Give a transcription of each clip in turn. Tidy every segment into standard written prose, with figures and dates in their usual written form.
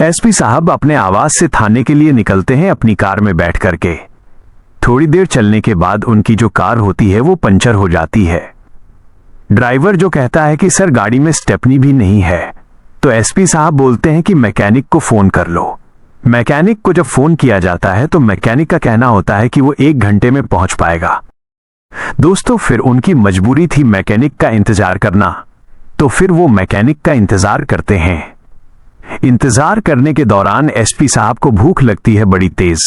SP साहब अपने आवाज से थाने के लिए निकलते हैं अपनी कार में बैठ करके। थोड़ी देर चलने के बाद उनकी जो कार होती है वो पंचर हो जाती है। ड्राइवर जो कहता है कि सर गाड़ी में स्टेपनी भी नहीं है, तो एसपी साहब बोलते हैं कि मैकेनिक को फोन कर लो। मैकेनिक को जब फोन किया जाता है तो मैकेनिक का कहना होता है कि वो 1 घंटे में पहुंच पाएगा। दोस्तों फिर उनकी मजबूरी थी मैकेनिक का इंतजार करना, तो फिर वो मैकेनिक का इंतजार करते हैं। इंतजार करने के दौरान एसपी साहब को भूख लगती है बड़ी तेज।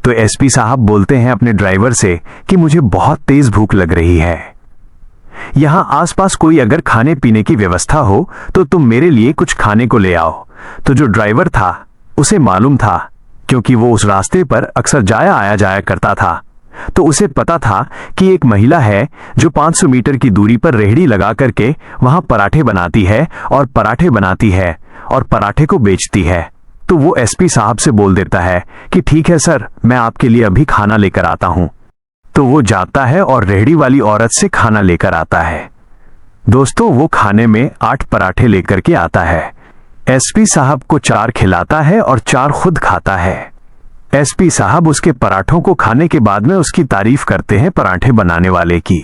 तो एसपी साहब बोलते हैं अपने ड्राइवर से कि मुझे बहुत तेज भूख लग रही है, यहां आसपास कोई अगर खाने पीने की व्यवस्था हो तो तुम मेरे लिए कुछ खाने को ले आओ। तो जो ड्राइवर था उसे मालूम था, क्योंकि वो उस रास्ते पर अक्सर जाया जाया करता था, तो उसे पता था कि एक महिला है जो 500 मीटर की दूरी पर रेहड़ी लगा करके वहां पराठे बनाती है और पराठे बनाती है और पराठे को बेचती है। तो वो एसपी साहब से बोल देता है कि ठीक है सर, मैं आपके लिए अभी खाना लेकर आता हूं। तो वो जाता है और रेहड़ी वाली औरत से खाना लेकर आता है। दोस्तों वो खाने में 8 पराठे लेकर के आता है। एसपी साहब को 4 खिलाता है और 4 खुद खाता है। एसपी साहब उसके पराठों को खाने के बाद में उसकी तारीफ करते हैं पराठे बनाने वाले की।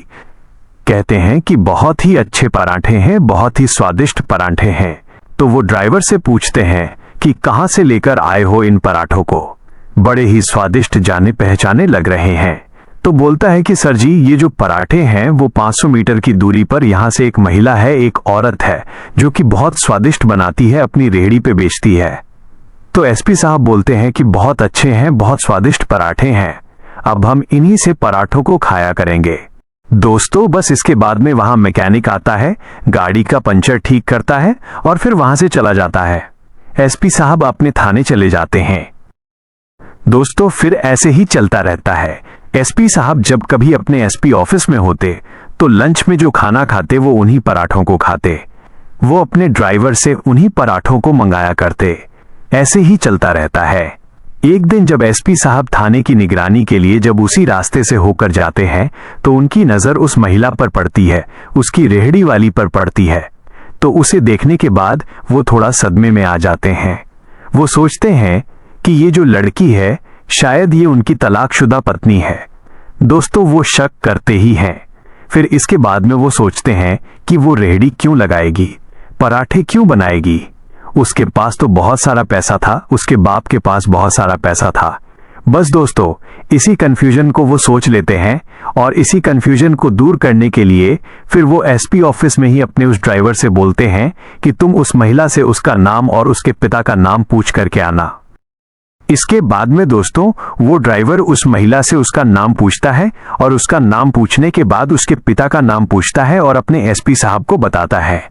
कहते हैं कि बहुत ही अच्छे पराठे हैं, बहुत ही स्वादिष्ट पराठे हैं। तो वो ड्राइवर से पूछते हैं कि कहां से लेकर आए हो इन पराठों को, बड़े ही स्वादिष्ट जाने पहचाने लग रहे हैं। तो बोलता है कि सर जी ये जो पराठे हैं वो 500 मीटर की दूरी पर यहां से एक महिला है, एक औरत है जो कि बहुत स्वादिष्ट बनाती है, अपनी रेहड़ी पे बेचती है। तो एसपी साहब बोलते हैं कि बहुत अच्छे हैं, बहुत स्वादिष्ट पराठे हैं, अब हम इन्हीं से पराठों को खाया करेंगे। दोस्तों बस इसके बाद में वहां मैकेनिक आता है, गाड़ी का पंचर ठीक करता है और फिर वहां से चला जाता है। एसपी साहब अपने थाने चले जाते हैं। दोस्तों फिर ऐसे ही चलता रहता है। एसपी साहब जब कभी अपने एसपी ऑफिस में होते तो लंच में जो खाना खाते वो उन्हीं पराठों को खाते। वो अपने ड्राइवर से उन्हीं पराठों को मंगाया करते। ऐसे ही चलता रहता है। एक दिन जब एसपी साहब थाने की निगरानी के लिए जब उसी रास्ते से होकर जाते हैं तो उनकी नजर उस महिला पर पड़ती है, उसकी रेहड़ी वाली पर पड़ती है। तो उसे देखने के बाद वो थोड़ा सदमे में आ जाते हैं। वो सोचते हैं कि ये जो लड़की है शायद ये उनकी तलाकशुदा पत्नी है। दोस्तों वो शक करते ही हैं। फिर इसके बाद में वो सोचते हैं कि वो रेहड़ी क्यों लगाएगी, पराठे क्यों बनाएगी। उसके पास तो बहुत सारा पैसा था, उसके बाप के पास बहुत सारा पैसा था। बस दोस्तों इसी कंफ्यूजन को वो सोच लेते हैं और इसी कंफ्यूजन को दूर करने के लिए फिर वो एसपी ऑफिस में ही अपने उस ड्राइवर से बोलते हैं कि तुम उस महिला से उसका नाम और उसके पिता का नाम पूछ करके आना। इसके बाद में दोस्तों वो ड्राइवर उस महिला से उसका नाम पूछता है और उसका नाम पूछने के बाद उसके पिता का नाम पूछता है और अपने एसपी साहब को बताता है।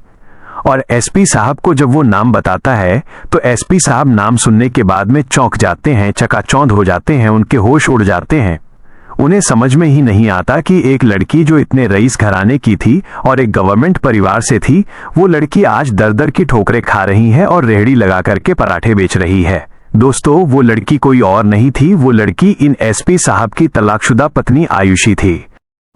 और एसपी साहब को जब वो नाम बताता है तो एसपी साहब नाम सुनने के बाद में चौंक जाते हैं, चकाचौंध हो जाते हैं, उनके होश उड़ जाते हैं। उन्हें समझ में ही नहीं आता कि एक लड़की जो इतने रईस घराने की थी और एक गवर्नमेंट परिवार से थी, वो लड़की आज दर दर की ठोकरें खा रही है और रेहड़ी लगा करके पराठे बेच रही है। दोस्तों वो लड़की कोई और नहीं थी, वो लड़की इन एसपी साहब की तलाकशुदा पत्नी आयुषी थी।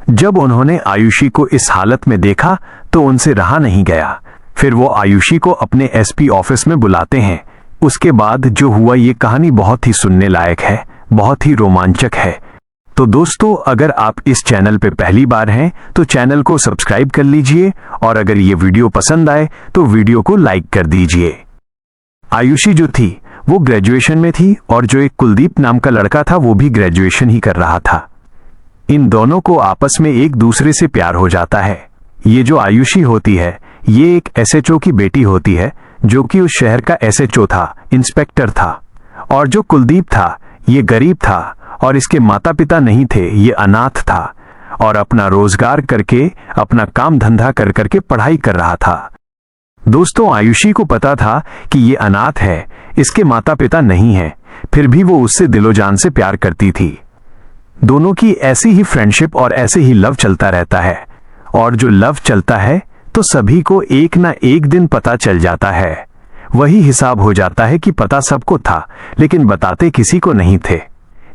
जब उन्होंने आयुषी को इस हालत में देखा तो उनसे रहा नहीं गया। फिर वो आयुषी को अपने एसपी ऑफिस में बुलाते हैं। उसके बाद जो हुआ ये कहानी बहुत ही सुनने लायक है, बहुत ही रोमांचक है। तो दोस्तों अगर आप इस चैनल पे पहली बार हैं तो चैनल को सब्सक्राइब कर लीजिए और अगर ये वीडियो पसंद आए तो वीडियो को लाइक कर दीजिए। आयुषी जो थी वो ग्रेजुएशन में थी और जो एक कुलदीप नाम का लड़का था वो भी ग्रेजुएशन ही कर रहा था। इन दोनों को आपस में एक दूसरे से प्यार हो जाता है। ये जो आयुषी होती है ये एक एसएचओ की बेटी होती है जो कि उस शहर का एसएचओ था, इंस्पेक्टर था। और जो कुलदीप था ये गरीब था और इसके माता पिता नहीं थे, ये अनाथ था और अपना रोजगार करके अपना काम धंधा कर करके पढ़ाई कर रहा था। दोस्तों आयुषी को पता था कि ये अनाथ है, इसके माता पिता नहीं है, फिर भी वो उससे दिलो जान से प्यार करती थी। दोनों की ऐसी ही फ्रेंडशिप और ऐसे ही लव चलता रहता है। और जो लव चलता है तो सभी को एक ना एक दिन पता चल जाता है। वही हिसाब हो जाता है कि पता सबको था लेकिन बताते किसी को नहीं थे।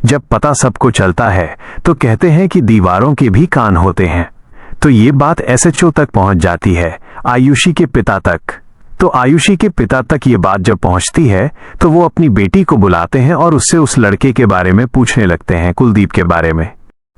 जब पता सबको चलता है तो कहते हैं कि दीवारों के भी कान होते हैं। तो ये बात एसएचओ तक पहुंच जाती है, आयुषी के पिता तक। तो आयुषी के पिता तक ये बात जब पहुंचती है तो वो अपनी बेटी को बुलाते हैं और उससे उस लड़के के बारे में पूछने लगते हैं, कुलदीप के बारे में।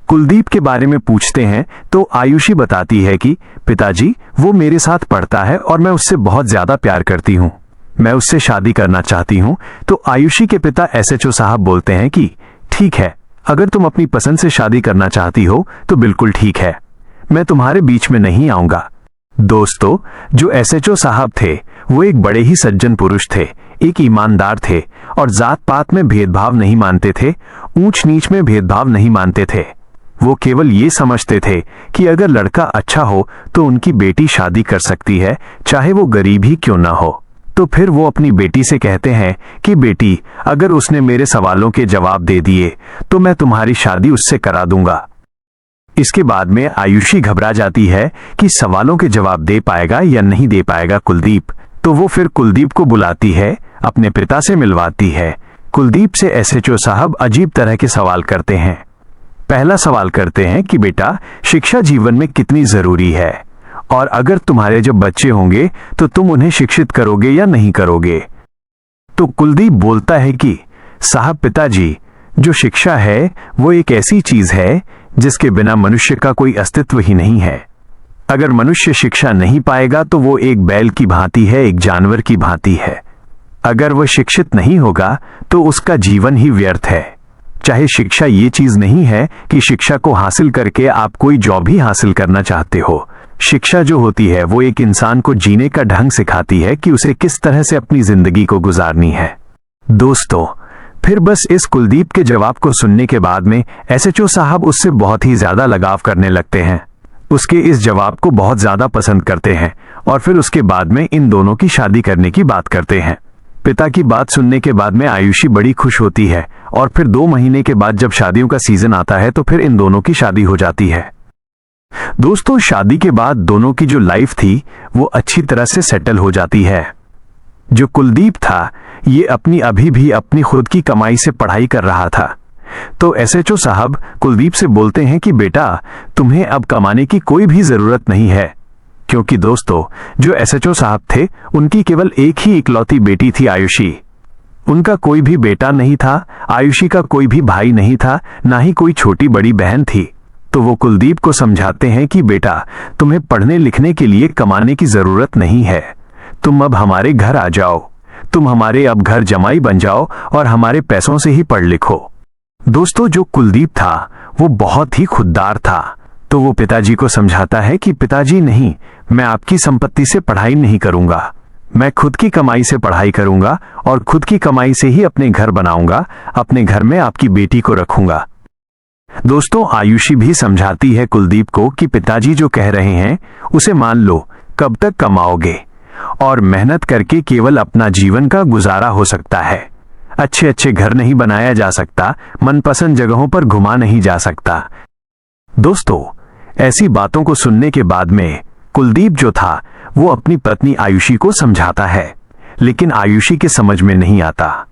कुलदीप के बारे में पूछते हैं तो आयुषी बताती है कि पिताजी, वो मेरे साथ पढ़ता है और मैं उससे बहुत ज्यादा प्यार करती हूँ, मैं उससे शादी करना चाहती हूँ। तो आयुषी के पिता एसएचओ साहब बोलते हैं कि ठीक है, अगर तुम अपनी पसंद से शादी करना चाहती हो तो बिल्कुल ठीक है, मैं तुम्हारे बीच में नहीं आऊंगा। दोस्तों, जो एसएचओ साहब थे वो एक बड़े ही सज्जन पुरुष थे, एक ईमानदार थे और जात पात में भेदभाव नहीं मानते थे, ऊंच नीच में भेदभाव नहीं मानते थे। वो केवल ये समझते थे कि अगर लड़का अच्छा हो तो उनकी बेटी शादी कर सकती है, चाहे वो गरीब ही क्यों ना हो। तो फिर वो अपनी बेटी से कहते हैं कि बेटी, अगर उसने मेरे सवालों के जवाब दे दिए तो मैं तुम्हारी शादी उससे करा दूंगा। इसके बाद में आयुषी घबरा जाती है कि सवालों के जवाब दे पाएगा या नहीं दे पाएगा कुलदीप। तो वो फिर कुलदीप को बुलाती है, अपने पिता से मिलवाती है। कुलदीप से एसएचओ साहब अजीब तरह के सवाल करते हैं। पहला सवाल करते हैं कि बेटा, शिक्षा जीवन में कितनी जरूरी है और अगर तुम्हारे जब बच्चे होंगे तो तुम उन्हें शिक्षित करोगे या नहीं करोगे। तो कुलदीप बोलता है कि साहब पिताजी, जो शिक्षा है वो एक ऐसी चीज है जिसके बिना मनुष्य का कोई अस्तित्व ही नहीं है। अगर मनुष्य शिक्षा नहीं पाएगा तो वो एक बैल की भांति है, एक जानवर की भांति है। अगर वह शिक्षित नहीं होगा तो उसका जीवन ही व्यर्थ है। चाहे शिक्षा ये चीज नहीं है कि शिक्षा को हासिल करके आप कोई जॉब ही हासिल करना चाहते हो। शिक्षा जो होती है वो एक इंसान को जीने का ढंग सिखाती है कि उसे किस तरह से अपनी जिंदगी को गुजारनी है। दोस्तों, फिर बस इस कुलदीप के जवाब को सुनने के बाद में एसएचओ साहब उससे बहुत ही ज्यादा लगाव करने लगते हैं, उसके इस जवाब को बहुत ज्यादा पसंद करते हैं और फिर उसके बाद में इन दोनों की शादी करने की बात करते हैं। पिता की बात सुनने के बाद में आयुषी बड़ी खुश होती है और फिर 2 महीने के बाद जब शादियों का सीजन आता है तो फिर इन दोनों की शादी हो जाती है। दोस्तों, शादी के बाद दोनों की जो लाइफ थी वो अच्छी तरह से सेटल हो जाती है। जो कुलदीप था ये अभी भी अपनी खुद की कमाई से पढ़ाई कर रहा था। तो एसएचओ साहब कुलदीप से बोलते हैं कि बेटा, तुम्हें अब कमाने की कोई भी जरूरत नहीं है, क्योंकि दोस्तों, जो एसएचओ साहब थे उनकी केवल एक ही इकलौती बेटी थी, आयुषी। उनका कोई भी बेटा नहीं था, आयुषी का कोई भी भाई नहीं था, ना ही कोई छोटी बड़ी बहन थी। तो वो कुलदीप को समझाते हैं कि बेटा, तुम्हें पढ़ने लिखने के लिए कमाने की जरूरत नहीं है, तुम अब हमारे घर आ जाओ, तुम हमारे अब घर जमाई बन जाओ और हमारे पैसों से ही पढ़ लिखो। दोस्तों, जो कुलदीप था वो बहुत ही खुददार था। तो वो पिताजी को समझाता है कि पिताजी नहीं, मैं आपकी संपत्ति से पढ़ाई नहीं करूंगा, मैं खुद की कमाई से पढ़ाई करूंगा और खुद की कमाई से ही अपने घर बनाऊंगा, अपने घर में आपकी बेटी को रखूंगा। दोस्तों, आयुषी भी समझाती है कुलदीप को कि पिताजी जो कह रहे हैं उसे मान लो, कब तक कमाओगे और मेहनत करके केवल अपना जीवन का गुजारा हो सकता है। अच्छे अच्छे घर नहीं बनाया जा सकता, मनपसंद जगहों पर घुमा नहीं जा सकता। दोस्तों, ऐसी बातों को सुनने के बाद में कुलदीप जो था वो अपनी पत्नी आयुषी को समझाता है, लेकिन आयुषी के समझ में नहीं आता।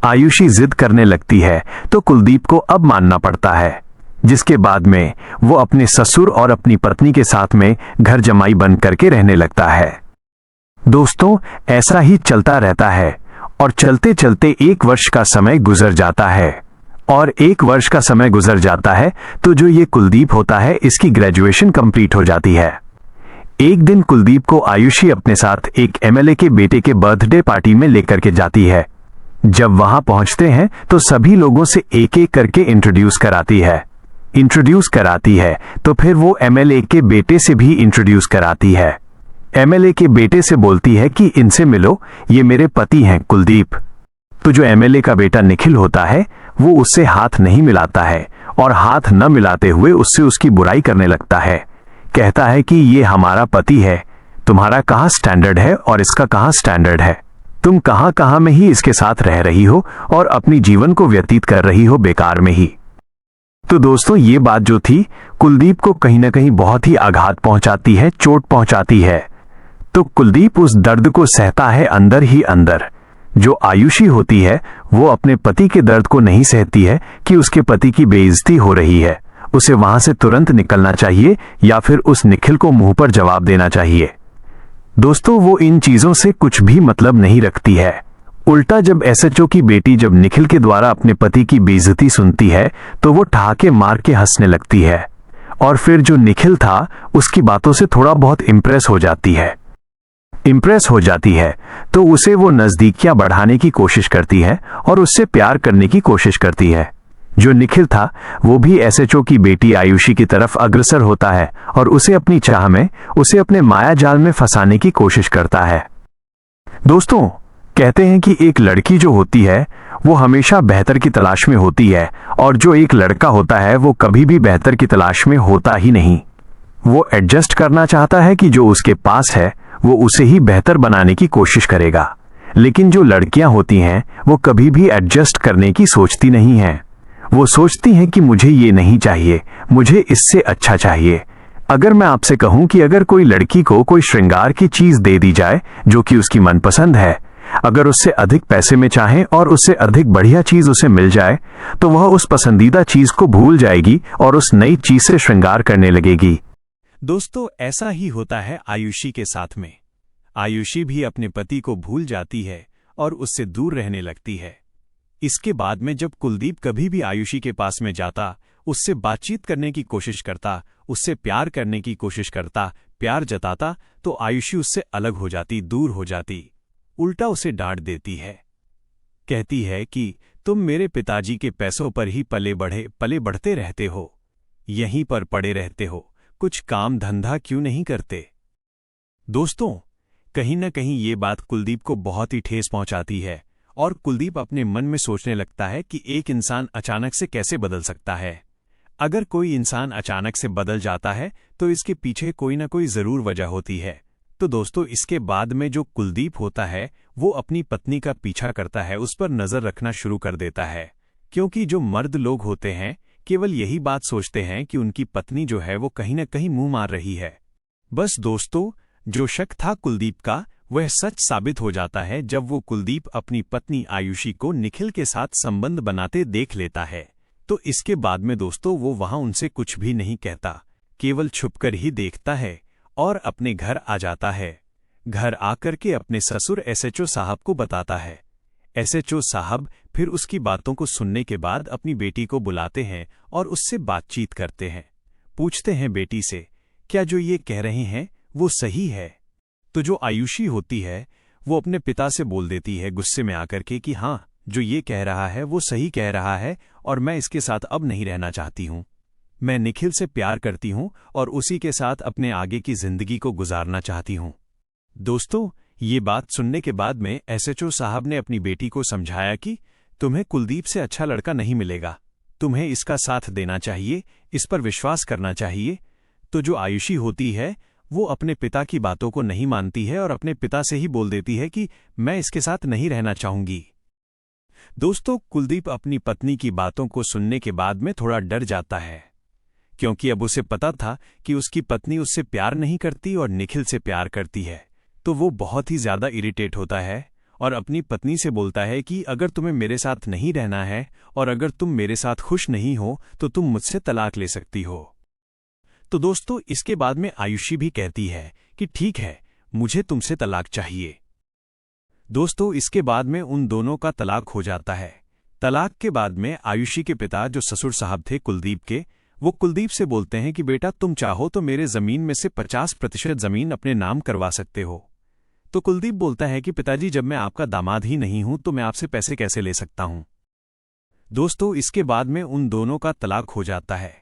आयुषी जिद करने लगती है तो कुलदीप को अब मानना पड़ता है, जिसके बाद में वो अपने ससुर और अपनी पत्नी के साथ में घर जमाई बन करके रहने लगता है। दोस्तों, ऐसा ही चलता रहता है और चलते चलते 1 वर्ष का समय गुजर जाता है और 1 वर्ष का समय गुजर जाता है तो जो ये कुलदीप होता है इसकी ग्रेजुएशन कंप्लीट हो जाती है। एक दिन कुलदीप को आयुषी अपने साथ एक एमएलए के बेटे के बर्थडे पार्टी में लेकर के जाती है। जब वहां पहुंचते हैं तो सभी लोगों से एक एक करके इंट्रोड्यूस कराती है तो फिर वो एमएलए के बेटे से भी इंट्रोड्यूस कराती है। एमएलए के बेटे से बोलती है कि इनसे मिलो, ये मेरे पति हैं कुलदीप। तो जो एमएलए का बेटा निखिल होता है वो उससे हाथ नहीं मिलाता है और हाथ न मिलाते हुए उससे उसकी बुराई करने लगता है। कहता है कि ये हमारा पति है, तुम्हारा कहाँ स्टैंडर्ड है और इसका कहाँ स्टैंडर्ड है, तुम कहाँ कहाँ में ही इसके साथ रह रही हो और अपनी जीवन को व्यतीत कर रही हो बेकार में ही। तो दोस्तों, ये बात जो थी कुलदीप को कहीं ना कहीं बहुत ही आघात पहुंचाती है, चोट पहुंचाती है। तो कुलदीप उस दर्द को सहता है अंदर ही अंदर। जो आयुषी होती है वो अपने पति के दर्द को नहीं सहती है कि उसके पति की बेइज्जती हो रही है, उसे वहां से तुरंत निकलना चाहिए या फिर उस निखिल को मुंह पर जवाब देना चाहिए। दोस्तों वो इन चीजों से कुछ भी मतलब नहीं रखती है। उल्टा जब एसएचओ की बेटी जब निखिल के द्वारा अपने पति की बेइज्जती सुनती है तो वो ठहाके मार के हंसने लगती है और फिर जो निखिल था उसकी बातों से थोड़ा बहुत इम्प्रेस हो जाती है तो उसे वो नजदीकियां बढ़ाने की कोशिश करती है और उससे प्यार करने की कोशिश करती है। जो निखिल था वो भी एसएचओ की बेटी आयुषी की तरफ अग्रसर होता है और उसे अपनी चाह में उसे अपने माया जाल में फंसाने की कोशिश करता है। दोस्तों कहते हैं कि एक लड़की जो होती है वो हमेशा बेहतर की तलाश में होती है और जो एक लड़का होता है वो कभी भी बेहतर की तलाश में होता ही नहीं। वो एडजस्ट करना चाहता है कि जो उसके पास है वो उसे ही बेहतर बनाने की कोशिश करेगा, लेकिन जो लड़कियां होती हैं वो कभी भी एडजस्ट करने की सोचती नहीं हैं। वो सोचती हैं कि मुझे ये नहीं चाहिए, मुझे इससे अच्छा चाहिए। अगर मैं आपसे कहूं कि अगर कोई लड़की को कोई श्रृंगार की चीज दे दी जाए जो कि उसकी मनपसंद है, अगर उससे अधिक पैसे में चाहे और उससे अधिक बढ़िया चीज उसे मिल जाए तो वह उस पसंदीदा चीज को भूल जाएगी और उस नई चीज से श्रृंगार करने लगेगी। दोस्तों ऐसा ही होता है आयुषी के साथ में। आयुषी भी अपने पति को भूल जाती है और उससे दूर रहने लगती है। इसके बाद में जब कुलदीप कभी भी आयुषी के पास में जाता, उससे बातचीत करने की कोशिश करता, उससे प्यार करने की कोशिश करता, प्यार जताता, तो आयुषी उससे अलग हो जाती, दूर हो जाती, उल्टा उसे डांट देती है। कहती है कि तुम मेरे पिताजी के पैसों पर ही पले बढ़ते रहते हो, यहीं पर पड़े रहते हो, कुछ काम धंधा क्यों नहीं करते। दोस्तों कहीं न कहीं ये बात कुलदीप को बहुत ही ठेस पहुंचाती है और कुलदीप अपने मन में सोचने लगता है कि एक इंसान अचानक से कैसे बदल सकता है। अगर कोई इंसान अचानक से बदल जाता है तो इसके पीछे कोई ना कोई जरूर वजह होती है। तो दोस्तों इसके बाद में जो कुलदीप होता है वो अपनी पत्नी का पीछा करता है, उस पर नजर रखना शुरू कर देता है, क्योंकि जो मर्द लोग होते हैं केवल यही बात सोचते हैं कि उनकी पत्नी जो है वो कहीं न कहीं मुंह मार रही है। बस दोस्तों जो शक था कुलदीप का वह सच साबित हो जाता है जब वो कुलदीप अपनी पत्नी आयुषी को निखिल के साथ संबंध बनाते देख लेता है। तो इसके बाद में दोस्तों वो वहां उनसे कुछ भी नहीं कहता, केवल छुपकर ही देखता है और अपने घर आ जाता है। घर आकर के अपने ससुर एसएचओ साहब को बताता है। एसएचओ साहब फिर उसकी बातों को सुनने के बाद अपनी बेटी को बुलाते हैं और उससे बातचीत करते हैं। पूछते हैं बेटी से, क्या जो ये कह रहे हैं वो सही है। तो जो आयुषी होती है वो अपने पिता से बोल देती है गुस्से में आकर के कि हाँ, जो ये कह रहा है वो सही कह रहा है और मैं इसके साथ अब नहीं रहना चाहती हूँ। मैं निखिल से प्यार करती हूँ और उसी के साथ अपने आगे की जिंदगी को गुजारना चाहती हूँ। दोस्तों ये बात सुनने के बाद में एसएचओ साहब ने अपनी बेटी को समझाया कि तुम्हें कुलदीप से अच्छा लड़का नहीं मिलेगा, तुम्हें इसका साथ देना चाहिए, इस पर विश्वास करना चाहिए। तो जो आयुषी होती है वो अपने पिता की बातों को नहीं मानती है और अपने पिता से ही बोल देती है कि मैं इसके साथ नहीं रहना चाहूंगी। दोस्तों कुलदीप अपनी पत्नी की बातों को सुनने के बाद में थोड़ा डर जाता है, क्योंकि अब उसे पता था कि उसकी पत्नी उससे प्यार नहीं करती और निखिल से प्यार करती है। तो वो बहुत ही ज्यादा इरिटेट होता है और अपनी पत्नी से बोलता है कि अगर तुम्हें मेरे साथ नहीं रहना है और अगर तुम मेरे साथ खुश नहीं हो तो तुम मुझसे तलाक ले सकती हो। तो दोस्तों इसके बाद में आयुषी भी कहती है कि ठीक है, मुझे तुमसे तलाक चाहिए। दोस्तों इसके बाद में उन दोनों का तलाक हो जाता है। तलाक के बाद में आयुषी के पिता जो ससुर साहब थे कुलदीप के, वो कुलदीप से बोलते हैं कि बेटा तुम चाहो तो मेरे जमीन में से 50% जमीन अपने नाम करवा सकते हो। तो कुलदीप बोलता है कि पिताजी जब मैं आपका दामाद ही नहीं हूं तो मैं आपसे पैसे कैसे ले सकता हूं। दोस्तों इसके बाद में उन दोनों का तलाक हो जाता है।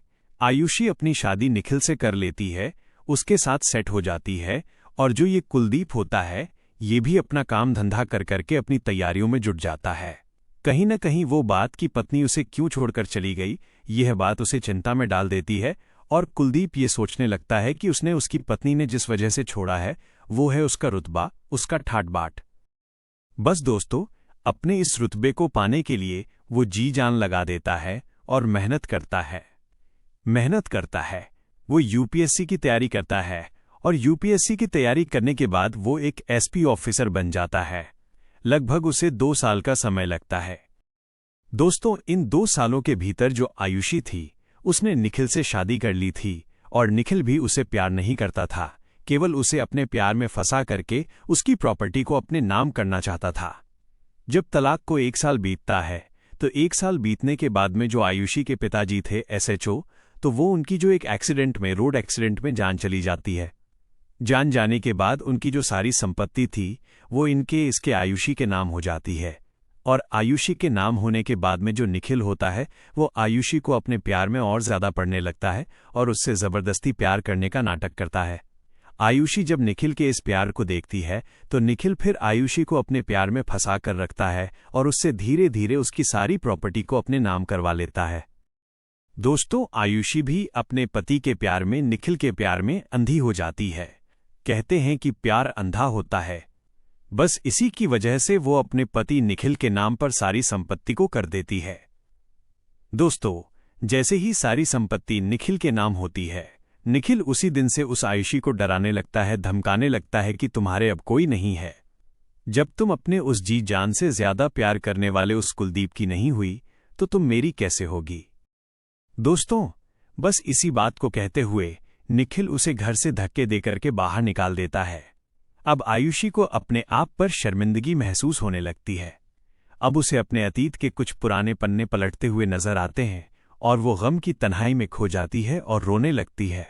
आयुषी अपनी शादी निखिल से कर लेती है, उसके साथ सेट हो जाती है और जो ये कुलदीप होता है ये भी अपना काम धंधा कर करके अपनी तैयारियों में जुट जाता है। कहीं न कहीं वो बात कि पत्नी उसे क्यों छोड़कर चली गई, यह बात उसे चिंता में डाल देती है और कुलदीप ये सोचने लगता है कि उसने उसकी पत्नी ने जिस वजह से छोड़ा है वो है उसका रुतबा, उसका ठाट बाट। बस दोस्तों अपने इस रुतबे को पाने के लिए वो जी जान लगा देता है और मेहनत करता है। वो यूपीएससी की तैयारी करता है और यूपीएससी की तैयारी करने के बाद वो एक एसपी ऑफिसर बन जाता है। लगभग उसे 2 साल का समय लगता है। दोस्तों इन 2 सालों के भीतर जो आयुषी थी उसने निखिल से शादी कर ली थी और निखिल भी उसे प्यार नहीं करता था, केवल उसे अपने प्यार में फंसा करके उसकी प्रॉपर्टी को अपने नाम करना चाहता था। जब तलाक को 1 साल बीतता है तो 1 साल बीतने के बाद में जो आयुषी के पिताजी थे SHO, तो वो उनकी जो एक रोड एक्सीडेंट में जान चली जाती है। जान जाने के बाद उनकी जो सारी संपत्ति थी वो इसके आयुषी के नाम हो जाती है। और आयुषी के नाम होने के बाद में जो निखिल होता है वो आयुषी को अपने प्यार में और ज्यादा पड़ने लगता है और उससे जबरदस्ती प्यार करने का नाटक करता है। आयुषी जब निखिल के इस प्यार को देखती है तो निखिल फिर आयुषी को अपने प्यार में फंसा कर रखता है और उससे धीरे धीरे उसकी सारी प्रॉपर्टी को अपने नाम करवा लेता है। दोस्तों, आयुषी भी अपने पति के प्यार में, निखिल के प्यार में अंधी हो जाती है। कहते हैं कि प्यार अंधा होता है। बस इसी की वजह से वो अपने पति निखिल के नाम पर सारी संपत्ति को कर देती है। दोस्तों, जैसे ही सारी संपत्ति निखिल के नाम होती है, निखिल उसी दिन से उस आयुषी को डराने लगता है, धमकाने लगता है कि तुम्हारे अब कोई नहीं है। जब तुम अपने उस जी जान से ज्यादा प्यार करने वाले उस कुलदीप की नहीं हुई तो तुम मेरी कैसे होगी। दोस्तों, बस इसी बात को कहते हुए निखिल उसे घर से धक्के देकर के बाहर निकाल देता है। अब आयुषी को अपने आप पर शर्मिंदगी महसूस होने लगती है। अब उसे अपने अतीत के कुछ पुराने पन्ने पलटते हुए नजर आते हैं और वो गम की तन्हाई में खो जाती है और रोने लगती है।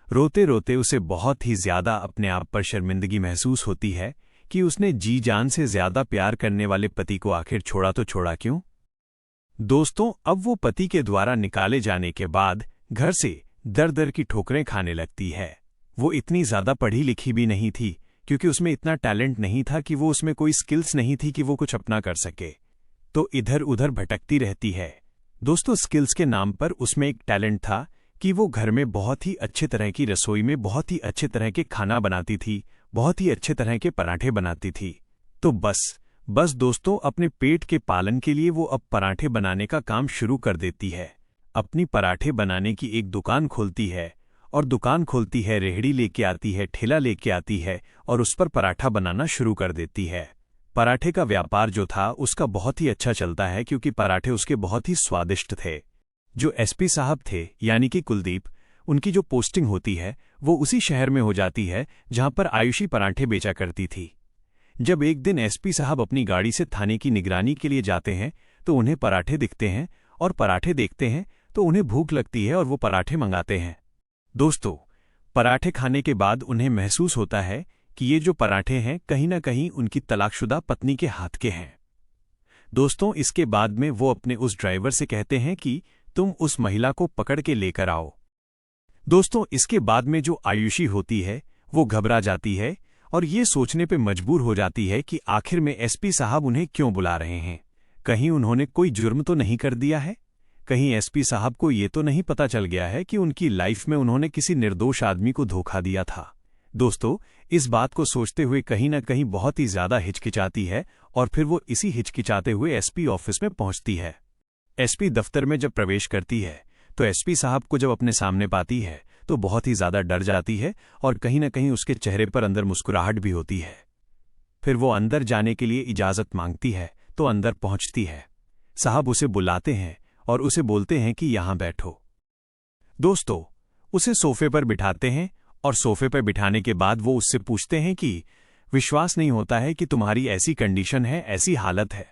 रोते रोते उसे बहुत ही ज्यादा अपने आप पर शर्मिंदगी महसूस होती है कि उसने जी जान से ज्यादा प्यार करने वाले पति को आखिर छोड़ा तो छोड़ा क्यों। दोस्तों, अब वो पति के द्वारा निकाले जाने के बाद घर से दर दर की ठोकरें खाने लगती है। वो इतनी ज्यादा पढ़ी लिखी भी नहीं थी, क्योंकि उसमें इतना टैलेंट नहीं था कि वो उसमें कोई स्किल्स नहीं थी कि वो कुछ अपना कर सके, तो इधर उधर भटकती रहती है। दोस्तों, स्किल्स के नाम पर उसमें एक टैलेंट था कि वो घर में बहुत ही अच्छे तरह की रसोई में बहुत ही अच्छे तरह के खाना बनाती थी, बहुत ही अच्छे तरह के पराठे बनाती थी। तो बस दोस्तों, अपने पेट के पालन के लिए वो अब पराठे बनाने का काम शुरू कर देती है। अपनी पराठे बनाने की एक दुकान खोलती है और दुकान खोलती है, रेहड़ी लेके आती है, ठेला लेके आती है और उस पर पराठा बनाना शुरू कर देती है। पराठे का व्यापार जो था उसका बहुत ही अच्छा चलता है, क्योंकि पराठे उसके बहुत ही स्वादिष्ट थे। जो SP साहब थे यानी कि कुलदीप, उनकी जो पोस्टिंग होती है वो उसी शहर में हो जाती है जहां पर आयुषी पराठे बेचा करती थी। जब एक दिन SP साहब अपनी गाड़ी से थाने की निगरानी के लिए जाते हैं तो उन्हें पराठे दिखते हैं और पराठे देखते हैं तो उन्हें भूख लगती है और वो पराठे मंगाते हैं। दोस्तों, पराठे खाने के बाद उन्हें महसूस होता है कि ये जो पराठे हैं कहीं ना कहीं उनकी तलाकशुदा पत्नी के हाथ के हैं। दोस्तों, इसके बाद में वो अपने उस ड्राइवर से कहते हैं कि तुम उस महिला को पकड़ के लेकर आओ। दोस्तों, इसके बाद में जो आयुषी होती है वो घबरा जाती है और ये सोचने पे मजबूर हो जाती है कि आखिर में SP साहब उन्हें क्यों बुला रहे हैं। कहीं उन्होंने कोई जुर्म तो नहीं कर दिया है, कहीं SP साहब को ये तो नहीं पता चल गया है कि उनकी लाइफ में उन्होंने किसी निर्दोष आदमी को धोखा दिया था। दोस्तों, इस बात को सोचते हुए कहीं ना कहीं बहुत ही ज्यादा हिचकिचाती है और फिर वो इसी हिचकिचाते हुए SP ऑफिस में पहुंचती है। SP दफ्तर में जब प्रवेश करती है तो SP साहब को जब अपने सामने पाती है तो बहुत ही ज्यादा डर जाती है और कहीं ना कहीं उसके चेहरे पर अंदर मुस्कुराहट भी होती है। फिर वो अंदर जाने के लिए इजाजत मांगती है तो अंदर पहुंचती है। साहब उसे बुलाते हैं और उसे बोलते हैं कि यहां बैठो। दोस्तों, उसे सोफे पर बिठाते हैं और सोफे पर बिठाने के बाद वो उससे पूछते हैं कि विश्वास नहीं होता है कि तुम्हारी ऐसी कंडीशन है, ऐसी हालत है,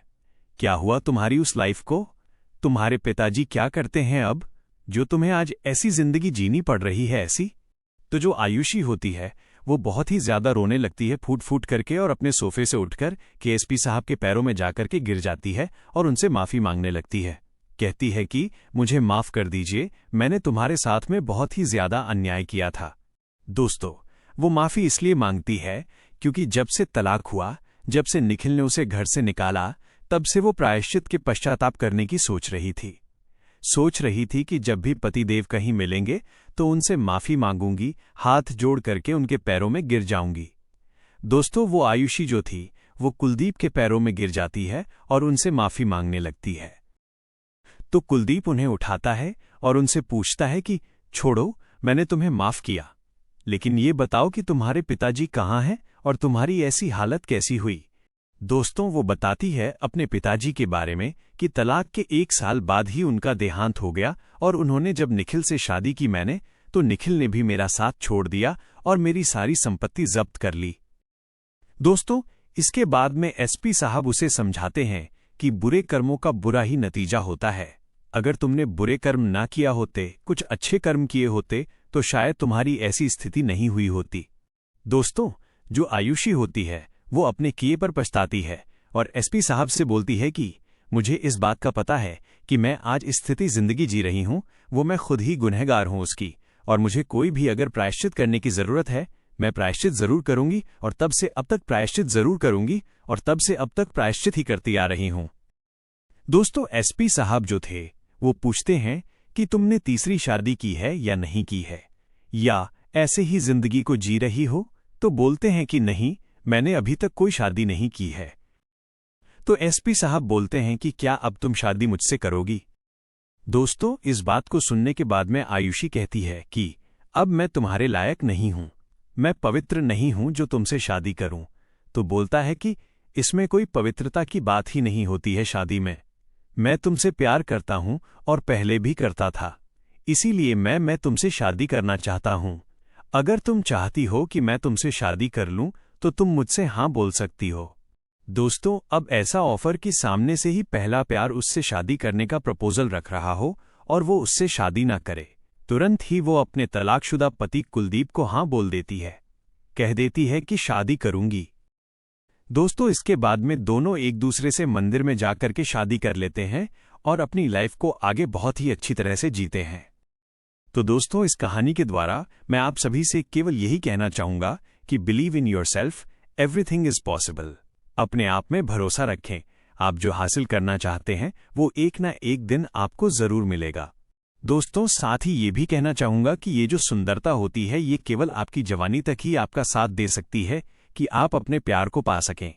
क्या हुआ तुम्हारी उस लाइफ को, तुम्हारे पिताजी क्या करते हैं अब, जो तुम्हें आज ऐसी जिंदगी जीनी पड़ रही है ऐसी। तो जो आयुषी होती है वो बहुत ही ज्यादा रोने लगती है फूट फूट करके और अपने सोफे से उठकर SP साहब के पैरों में जाकर के गिर जाती है और उनसे माफी मांगने लगती है। कहती है कि मुझे माफ कर दीजिए, मैंने तुम्हारे साथ में बहुत ही ज्यादा अन्याय किया था। दोस्तों, वो माफी इसलिए मांगती है क्योंकि जब से तलाक हुआ, जब से निखिल ने उसे घर से निकाला, तब से वो प्रायश्चित के पश्चाताप करने की सोच रही थी कि जब भी पतिदेव कहीं मिलेंगे तो उनसे माफी मांगूंगी, हाथ जोड़ करके उनके पैरों में गिर जाऊंगी। दोस्तों, वो आयुषी जो थी वो कुलदीप के पैरों में गिर जाती है और उनसे माफी मांगने लगती है। तो कुलदीप उन्हें उठाता है और उनसे पूछता है कि छोड़ो, मैंने तुम्हें माफ किया, लेकिन ये बताओ कि तुम्हारे पिताजी कहाँ हैं और तुम्हारी ऐसी हालत कैसी हुई। दोस्तों, वो बताती है अपने पिताजी के बारे में कि तलाक के 1 साल बाद ही उनका देहांत हो गया और उन्होंने जब निखिल से शादी की मैंने, तो निखिल ने भी मेरा साथ छोड़ दिया और मेरी सारी संपत्ति जब्त कर ली। दोस्तों, इसके बाद में एसपी साहब उसे समझाते हैं कि बुरे कर्मों का बुरा ही नतीजा होता है। अगर तुमने बुरे कर्म ना किया होते, कुछ अच्छे कर्म किए होते, तो शायद तुम्हारी ऐसी स्थिति नहीं हुई होती। दोस्तों, जो आयुषी होती है वो अपने किए पर पछताती है और एसपी साहब से बोलती है कि मुझे इस बात का पता है कि मैं आज इस स्थिति जिंदगी जी रही हूं, वो मैं खुद ही गुनहगार हूं उसकी, और मुझे कोई भी अगर प्रायश्चित करने की जरूरत है, मैं प्रायश्चित जरूर करूंगी और तब से अब तक प्रायश्चित जरूर करूंगी और तब से अब तक प्रायश्चित ही करती आ रही हूं। दोस्तों, एसपी साहब जो थे वो पूछते हैं कि तुमने तीसरी शादी की है या नहीं की है, या ऐसे ही जिंदगी को जी रही हो? तो बोलते हैं कि नहीं, मैंने अभी तक कोई शादी नहीं की है। तो एसपी साहब बोलते हैं कि क्या अब तुम शादी मुझसे करोगी? दोस्तों, इस बात को सुनने के बाद में आयुषी कहती है कि अब मैं तुम्हारे लायक नहीं हूं, मैं पवित्र नहीं हूं जो तुमसे शादी करूं। तो बोलता है कि इसमें कोई पवित्रता की बात ही नहीं होती है शादी में। मैं तुमसे प्यार करता हूं और पहले भी करता था, इसीलिए मैं तुमसे शादी करना चाहता हूं। अगर तुम चाहती हो कि मैं तुमसे शादी कर लूं तो तुम मुझसे हां बोल सकती हो। दोस्तों, अब ऐसा ऑफर कि सामने से ही पहला प्यार उससे शादी करने का प्रपोजल रख रहा हो और वो उससे शादी ना करे, तुरंत ही वो अपने तलाकशुदा पति कुलदीप को हां बोल देती है, कह देती है कि शादी करूंगी। दोस्तों, इसके बाद में दोनों एक दूसरे से मंदिर में जाकर के शादी कर लेते हैं और अपनी लाइफ को आगे बहुत ही अच्छी तरह से जीते हैं। तो दोस्तों, इस कहानी के द्वारा मैं आप सभी से केवल यही कहना चाहूंगा कि believe in yourself, everything is possible. अपने आप में भरोसा रखें, आप जो हासिल करना चाहते हैं वो एक ना एक दिन आपको जरूर मिलेगा। दोस्तों, साथ ही ये भी कहना चाहूंगा कि ये जो सुंदरता होती है ये केवल आपकी जवानी तक ही आपका साथ दे सकती है कि आप अपने प्यार को पा सकें।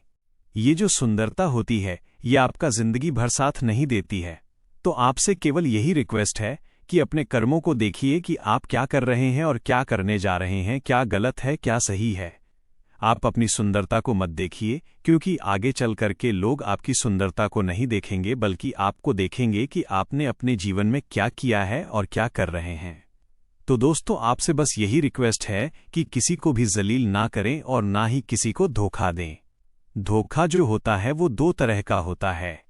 ये जो सुंदरता होती है ये आपका जिंदगी भर साथ नहीं देती है। तो आपसे केवल यही रिक्वेस्ट है कि अपने कर्मों को देखिए कि आप क्या कर रहे हैं और क्या करने जा रहे हैं, क्या गलत है क्या सही है। आप अपनी सुंदरता को मत देखिए, क्योंकि आगे चल करके लोग आपकी सुंदरता को नहीं देखेंगे बल्कि आपको देखेंगे कि आपने अपने जीवन में क्या किया है और क्या कर रहे हैं। तो दोस्तों, आपसे बस यही रिक्वेस्ट है कि किसी को भी जलील ना करें और ना ही किसी को धोखा दें। धोखा जो होता है वो दो तरह का होता है।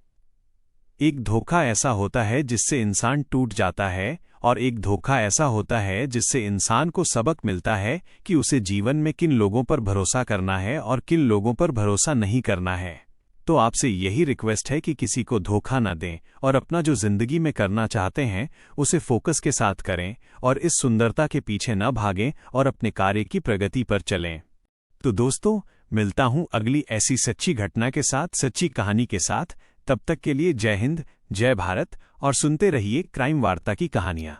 एक धोखा ऐसा होता है जिससे इंसान टूट जाता है और एक धोखा ऐसा होता है जिससे इंसान को सबक मिलता है कि उसे जीवन में किन लोगों पर भरोसा करना है और किन लोगों पर भरोसा नहीं करना है। तो आपसे यही रिक्वेस्ट है कि किसी को धोखा न दें और अपना जो जिंदगी में करना चाहते हैं उसे फोकस के साथ करें और इस सुंदरता के पीछे न भागें और अपने कार्य की प्रगति पर चलें। तो दोस्तों, मिलता हूं अगली ऐसी सच्ची घटना के साथ, सच्ची कहानी के साथ। तब तक के लिए जय हिंद, जय भारत और सुनते रहिए क्राइम वार्ता की कहानियां।